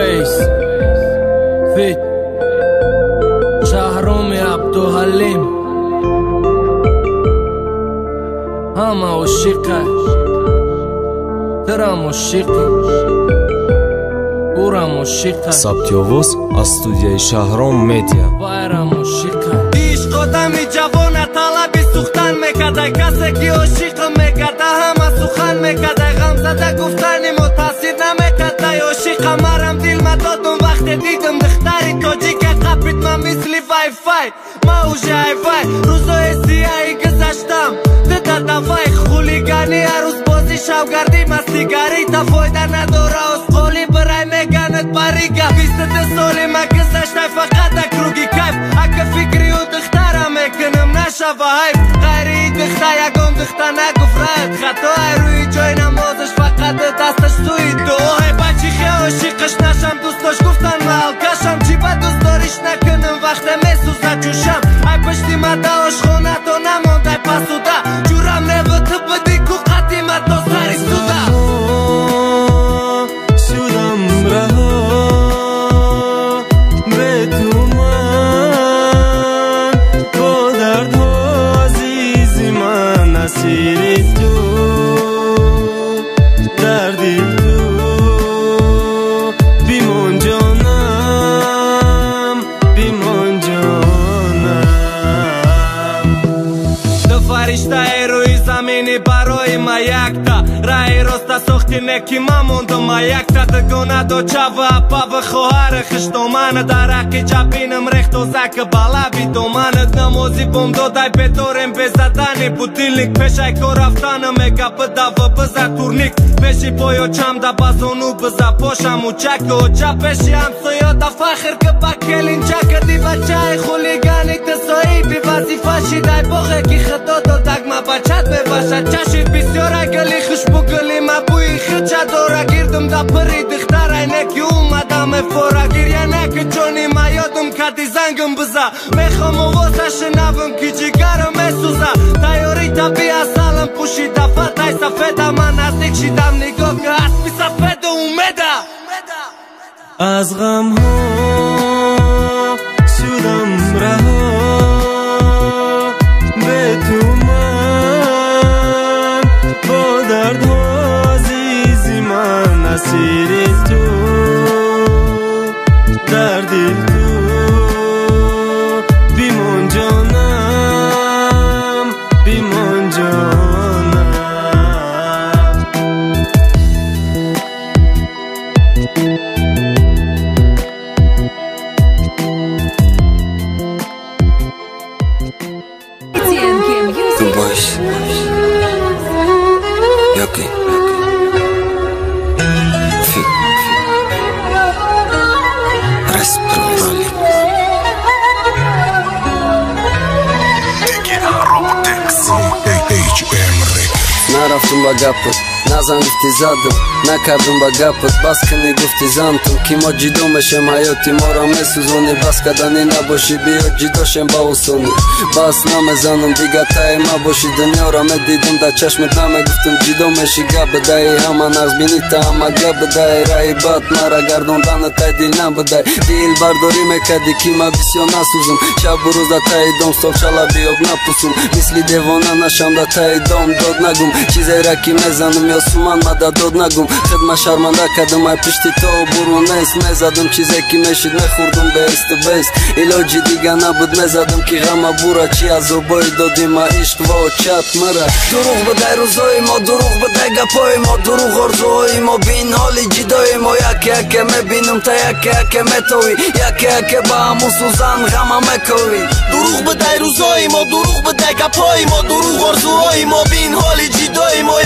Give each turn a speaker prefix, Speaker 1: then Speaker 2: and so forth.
Speaker 1: Bass Fit Shahrom Abduhalim Hama Oshika Tara Moshiki Ura Moshika
Speaker 2: Sabtyovoz az studiyai Shahrom Media
Speaker 1: Bayra Moshika
Speaker 3: Ishq odami javona talabi sukhtan mekada kase ki oshiq mekada hama sukhan mekada ghamzada guftani mutasir namekada oshiq maram dil madodum vaqte didim dixtari tojika qapit ma misli wi-fi ma ujayvay ruzoy siyai gzashtam dada davay khuligani aruz bozi shavgardi mastigari ta foyda nadora osqoli biray meganat bariga bisde soli ma gzashtam faqat akrugi kayf aka fikri u dixtara mekanam nashava hayf g'ayri dixta yagom dixta nagufrat xato ruy joy namozish faqat dastash suyi do'ay bachi oshiqash nasham do'stosh guftan va alkasham chiba do'storish nakanam vaqta mesuza jusham ay pashti mada oshxona to namonday pasuda juram nevitib bidi ku qatima to sari suda
Speaker 4: shudam raho betuman bo dardho azizi man nasiri tu dardi tu bimon jonam
Speaker 3: farishta ro'y zamini baroy ma yakta rai rosta soxti neki ma mondo ma yakta dgona do chava pava khohar khishtoman daraqi jabinam rexto zak balabi doman namozi bom dodai betorem bezadani budilnik peshay koraftanam mega bdava bza turnik peshi boyo cham da bazonu bza posham uchako chapeshi am soyo da fakhr ke bakelin chakdi bachay khuligani tsoi bi vazifashi dai boghe ki khato دگما بچت بباشد چشید بسیار گلی خوشبو گلی مبوی خچه دورا گیردم دا پری دختر اینکی اومدم فورا گیر ینک جونی ما یادم کدی زنگم بزا میخوام و واسه شنوم کی جگرم میسوزا تایوری تبی اصلم پوشی دفت ای سفیده من نزدیک شیدم نگاه که اسبی سفید اومده
Speaker 4: از غم ها شدم رها به تو دردها عزیزی من اسیر تو در دل تو بیمان جانم بیمان جانم
Speaker 5: تو باش Yoki Fit Respirali
Speaker 6: نرفتم با گپت نزن گفتی زدم نکردم با گپت بس کنی گفتی زنتم کی ما جیدو میشم حیاتی ما را میسوزونی بس کدنی نباشی بیا جیداشم با اوسونی بس نمیزنم دیگه تای ما باشی دنیا را میدیدم در چشمت نمیگفتم جیدو میشی گپ بدهی همان از بینی تا همه گپ بدهی رای بد مرا گردوندن تای دیل نبدهی دیل برداری میکردی کی ما بسیار نسوزم شب و روز در تای دام ستاف شلا بیاب نپوسم مثلی دیوانه نشم در تای دام داد نگم چیزی را کی میزنم یا سومن مده داد نگم خدمه شرمنده کدم ای پشتی تا برو نیست میزدم چیزی که میشید میخوردم بیست بیست علاجی دیگه نبود میزدم که غم بورا چی از اوبای دادی ما عشق و چت مرا دروغ بده روزای ما دروغ بده گپای ما دروغ آرزوهای ما بین حالی جدای ما یکی یکی میبینم تا یکی یکی میتوی یکی یکی با همون سوزن غم میکوی دروغ بده روزای ما دروغ بده گپای ما دروغ آرزوهای ما بین حالی جدای ما